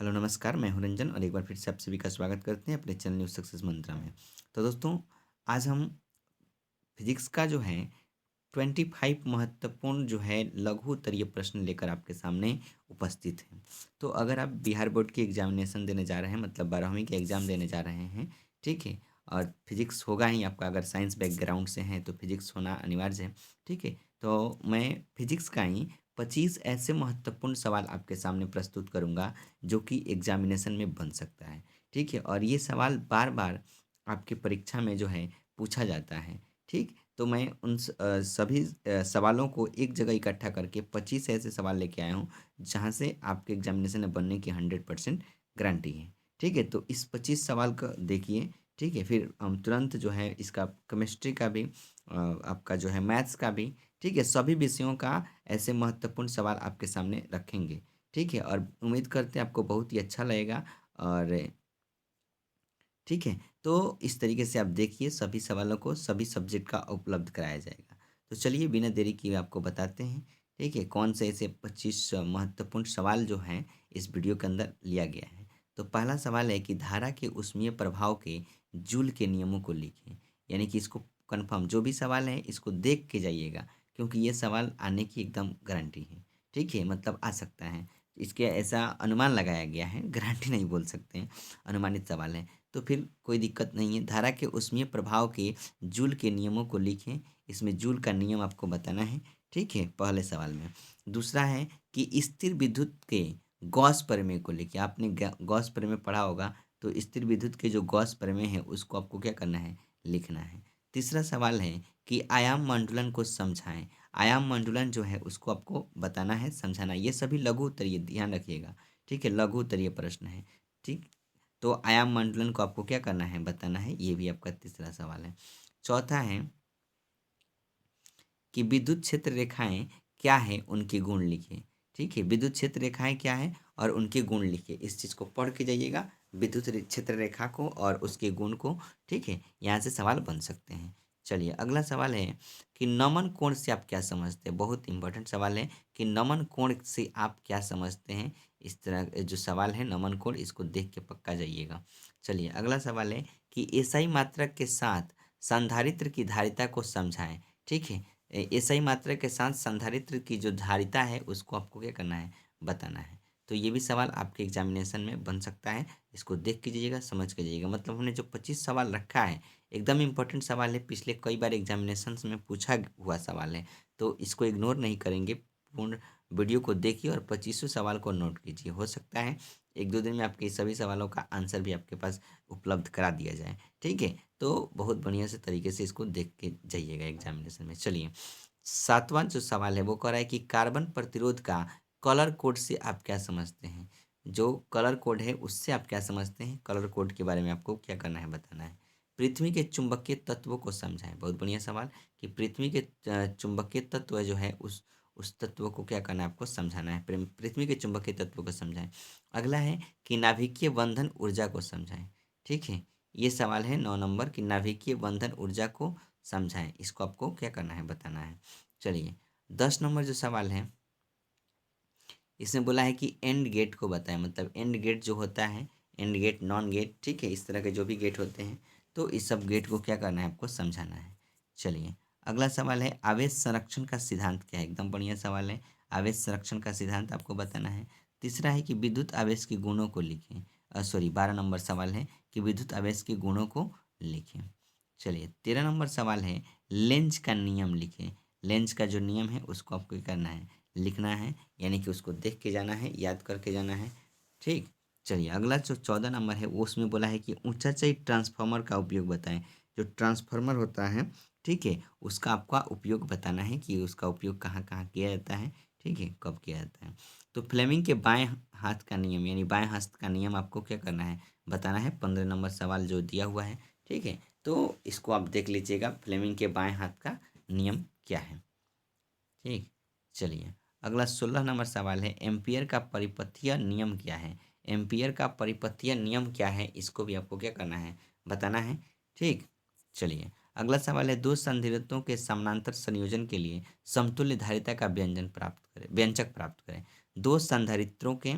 Hello नमस्कार, मैं हूँ रंजन और एक बार फिर से आप सभी का स्वागत करते हैं अपने चैनल न्यूज़ सक्सेस मंत्रा में। तो दोस्तों, आज हम फिजिक्स का जो है 25 महत्वपूर्ण जो है लघु उत्तरीय प्रश्न लेकर आपके सामने उपस्थित हैं। तो अगर आप बिहार बोर्ड की एग्जामिनेशन देने जा रहे हैं, मतलब 12वीं के एग्ज़ाम देने जा रहे हैं, ठीक है? और फिजिक्स होगा ही आपका, अगर साइंस बैकग्राउंड से हैं तो फिजिक्स होना अनिवार्य है, ठीक है? तो मैं फिजिक्स का ही 25 ऐसे महत्वपूर्ण सवाल आपके सामने प्रस्तुत करूंगा जो कि एग्जामिनेशन में बन सकता है, ठीक है? और ये सवाल बार बार आपकी परीक्षा में जो है पूछा जाता है, ठीक? तो मैं उन सभी सवालों को एक जगह इकट्ठा करके 25 ऐसे सवाल लेके आया हूँ जहाँ से आपके एग्जामिनेशन में बनने की 100% गारंटी है, ठीक है? तो इस 25 सवाल का देखिए, ठीक है? फिर हम तुरंत जो है इसका केमिस्ट्री का भी आपका जो है मैथ्स का भी, ठीक है? सभी विषयों का ऐसे महत्वपूर्ण सवाल आपके सामने रखेंगे, ठीक है? और उम्मीद करते हैं आपको बहुत ही अच्छा लगेगा। और ठीक है, तो इस तरीके से आप देखिए, सभी सवालों को सभी सब्जेक्ट का उपलब्ध कराया जाएगा। तो चलिए बिना देरी किए आपको बताते हैं, ठीक है, कौन से ऐसे 25 महत्वपूर्ण सवाल जो हैं इस वीडियो के अंदर लिया गया है। तो पहला सवाल है कि धारा के ऊष्मीय प्रभाव के जूल के नियमों को लिखें। यानी कि इसको कन्फर्म, जो भी सवाल है इसको देख के जाइएगा, क्योंकि ये सवाल आने की एकदम गारंटी है, ठीक है? मतलब आ सकता है, इसके ऐसा अनुमान लगाया गया है, गारंटी नहीं बोल सकते हैं, अनुमानित सवाल है। तो फिर कोई दिक्कत नहीं है। धारा के ऊष्मीय प्रभाव के जूल के नियमों को लिखें। इसमें जूल का नियम आपको बताना है, ठीक है, पहले सवाल में। दूसरा है कि स्थिर विद्युत के गॉस प्रमेय को लिखें। आपने गॉस प्रमेय पढ़ा होगा, तो स्थिर विद्युत के जो गॉस प्रमेय है उसको आपको क्या करना है, लिखना है। तीसरा सवाल है कि आयाम मंडलन को समझाएं। आयाम मंडलन जो है उसको आपको बताना है, समझाना है। ये सभी लघु उत्तरीय, ध्यान रखिएगा, ठीक है, लघु उत्तरीय प्रश्न है, ठीक। तो आयाम मंडलन को आपको क्या करना है, बताना है। ये भी आपका तीसरा सवाल है। चौथा है कि विद्युत क्षेत्र रेखाएं क्या है, उनके गुण लिखें। ठीक है, विद्युत क्षेत्र रेखाएं क्या है और उनके गुण लिखिए। इस चीज़ को पढ़ के जाइएगा, विद्युत क्षेत्र रेखा को और उसके गुण को, ठीक है। यहाँ से सवाल बन सकते हैं। चलिए अगला सवाल है कि नमन कोण से आप क्या समझते हैं। बहुत इंपॉर्टेंट सवाल है कि नमन कोण से आप क्या समझते हैं। इस तरह जो सवाल है नमन कोण, इसको देख के पक्का जाइएगा। चलिए अगला सवाल है कि एसआई मात्रक के साथ संधारित्र की धारिता को समझाएं। ठीक है, एसआई मात्रा के साथ संधारित्र की जो धारिता है उसको आपको क्या करना है, बताना है। तो ये भी सवाल आपके एग्जामिनेशन में बन सकता है। इसको देख के जाइएगा, समझ के जाइएगा। मतलब हमने जो 25 सवाल रखा है, एकदम इम्पोर्टेंट सवाल है, पिछले कई बार एग्जामिनेशन में पूछा हुआ सवाल है, तो इसको इग्नोर नहीं करेंगे। पूर्ण वीडियो को देखिए और 25 सवाल को नोट कीजिए। हो सकता है एक दो दिन में आपके सभी सवालों का आंसर भी आपके पास उपलब्ध करा दिया जाए, ठीक है। तो बहुत बढ़िया से तरीके से इसको देख के जाइएगा एग्जामिनेशन में। चलिए सातवां जो सवाल है वो कह रहा है कि कार्बन प्रतिरोध का कलर कोड से आप क्या समझते हैं। जो कलर कोड है उससे आप क्या समझते हैं, कलर कोड के बारे में आपको क्या करना है, बताना है। पृथ्वी के चुंबकीय तत्वों को समझाएं। बहुत बढ़िया सवाल कि पृथ्वी के चुंबकीय तत्व जो है उस तत्व को क्या करना है, आपको समझाना है। पृथ्वी के चुंबकीय तत्व को समझाएं। अगला है कि नाभिकीय बंधन ऊर्जा को समझाएं। ठीक है, ये सवाल है 9 नंबर की नाभिकीय बंधन ऊर्जा को समझाएं। इसको आपको क्या करना है, बताना है। चलिए 10 नंबर जो सवाल है इसमें बोला है कि एंड गेट को बताएं। मतलब एंड गेट जो होता है, एंड गेट, नॉन गेट, ठीक है, इस तरह के जो भी गेट होते हैं, तो इस सब गेट को क्या करना है, आपको समझाना है। चलिए अगला सवाल है आवेश संरक्षण का सिद्धांत क्या है। एकदम बढ़िया सवाल है, आवेश संरक्षण का सिद्धांत आपको बताना है। तीसरा है कि विद्युत आवेश के गुणों को लिखें। सॉरी 12 नंबर सवाल है कि विद्युत आवेश के गुणों को लिखें। चलिए 13 नंबर सवाल है लेंज का नियम लिखें। लेंज का जो नियम है उसको आपको क्या करना है, लिखना है। यानी कि उसको देख के जाना है, याद करके जाना है, ठीक। चलिए अगला जो 14 नंबर है वो उसमें बोला है कि ऊंचाई ट्रांसफार्मर का उपयोग बताएं। जो ट्रांसफार्मर होता है, ठीक है, उसका आपका उपयोग बताना है कि उसका उपयोग कहाँ कहाँ किया जाता है, ठीक है, कब किया जाता है। तो फ्लेमिंग के बाएं हाथ का नियम, यानी बाएं हाथ का नियम आपको क्या करना है, बताना है। 15 नंबर सवाल जो दिया हुआ है, ठीक है। तो इसको आप देख लीजिएगा, फ्लेमिंग के बाएं हाथ का नियम क्या है, ठीक। चलिए अगला 16 नंबर सवाल है एम्पियर का परिपथीय नियम क्या है। एम्पियर का परिपथीय नियम क्या है, इसको भी आपको क्या करना है, बताना है, ठीक। चलिए अगला सवाल है दो संधारित्रों के समानांतर संयोजन के लिए समतुल्य धारिता का व्यंजक प्राप्त करें। दो संधारित्रों के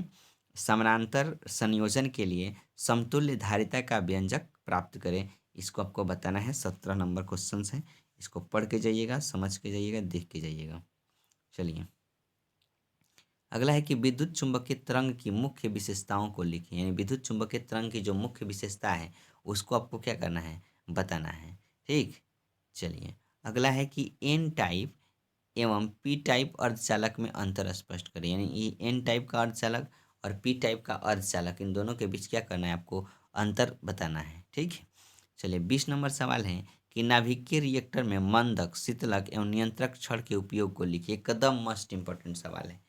समानांतर संयोजन के लिए समतुल्य धारिता का व्यंजक प्राप्त करें। इसको आपको बताना है। 17 नंबर क्वेश्चन है। इसको पढ़ के जाइएगा, समझ के जाइएगा, देख के जाइएगा। चलिए, अगला है कि विद्युत चुंबकीय तरंग की मुख्य विशेषताओं को लिखें। यानी विद्युत चुंबकीय तरंग की जो मुख्य विशेषता है उसको आपको क्या करना है, बताना है। ठीक, चलिए, अगला है कि एन टाइप एवं पी टाइप अर्धचालक में अंतर स्पष्ट करें। यानी ये एन टाइप का अर्धचालक और पी टाइप का अर्धचालक, इन दोनों के बीच क्या करना है, आपको अंतर बताना है। ठीक है, चलिए 20 नंबर सवाल है कि नाभिकीय रिएक्टर में मंदक, शीतलक एवं नियंत्रक छड़ के उपयोग को लिखिए। एकदम मस्ट इंपॉर्टेंट सवाल है,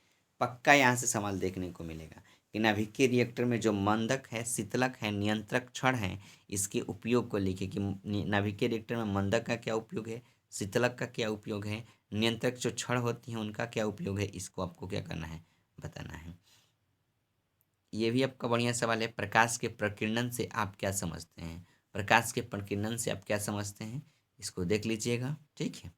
पक्का यहाँ से सवाल देखने को मिलेगा कि नाभिकीय रिएक्टर में जो मंदक है, शीतलक है, नियंत्रक छड़ है, इसके उपयोग को लिखिए कि नाभिकीय रिएक्टर में मंदक का क्या उपयोग है, शीतलक का क्या उपयोग है, नियंत्रक जो छड़ होती हैं उनका क्या उपयोग है, इसको आपको क्या करना है, बताना है। ये भी आपका बढ़िया सवाल है। प्रकाश के प्रकीर्णन से आप क्या समझते हैं? प्रकाश के प्रकीर्णन से आप क्या समझते हैं, इसको देख लीजिएगा। ठीक है,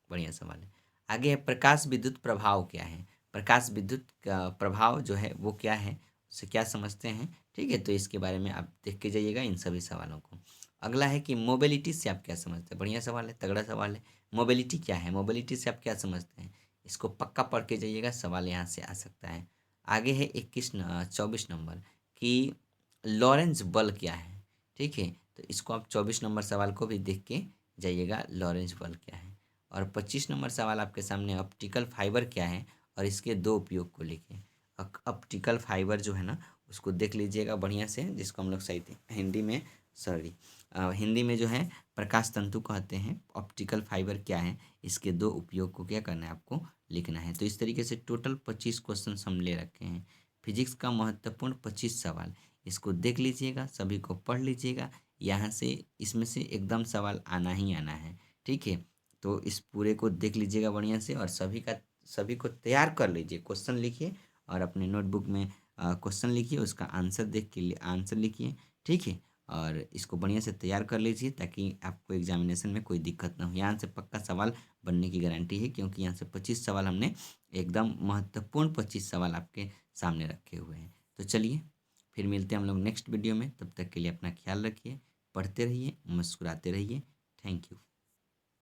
बढ़िया सवाल है। आगे है प्रकाश विद्युत प्रभाव क्या है। प्रकाश विद्युत का प्रभाव जो है वो क्या है, उससे क्या समझते हैं। ठीक है, तो इसके बारे में आप देख के जाइएगा इन सभी सवालों को। अगला है कि मोबिलिटी से आप क्या समझते हैं। बढ़िया सवाल है, तगड़ा सवाल है। मोबिलिटी क्या है, मोबिलिटी से आप क्या समझते हैं, इसको पक्का पढ़ के जाइएगा, सवाल यहाँ से आ सकता है। आगे है 24 नंबर कि लॉरेंज बल क्या है। ठीक है, तो इसको आप 24 नंबर सवाल को भी देख के जाइएगा, लॉरेंज बल क्या है। और 25 नंबर सवाल आपके सामने ऑप्टिकल फाइबर क्या है और इसके दो उपयोग को लिखें। ऑप्टिकल फाइबर जो है ना, उसको देख लीजिएगा बढ़िया से, जिसको हम लोग सही हिंदी में, सॉरी, हिंदी में जो है प्रकाश तंतु कहते हैं। ऑप्टिकल फाइबर क्या है, इसके दो उपयोग को क्या करना है, आपको लिखना है। तो इस तरीके से टोटल 25 क्वेश्चन हम ले रखे हैं। फिजिक्स का महत्वपूर्ण 25 सवाल, इसको देख लीजिएगा, सभी को पढ़ लीजिएगा। यहाँ से इसमें से एकदम सवाल आना ही आना है। ठीक है, तो इस पूरे को देख लीजिएगा बढ़िया से और सभी को तैयार कर लीजिए। क्वेश्चन लिखिए और अपने नोटबुक में क्वेश्चन लिखिए, उसका आंसर देख के आंसर लिखिए। ठीक है, और इसको बढ़िया से तैयार कर लीजिए ताकि आपको एग्जामिनेशन में कोई दिक्कत ना हो। यहाँ से पक्का सवाल बनने की गारंटी है, क्योंकि यहाँ से 25 सवाल हमने एकदम महत्वपूर्ण 25 सवाल आपके सामने रखे हुए हैं। तो चलिए, फिर मिलते हैं हम लोग नेक्स्ट वीडियो में। तब तक के लिए अपना ख्याल रखिए, पढ़ते रहिए, मुस्कुराते रहिए। Thank you.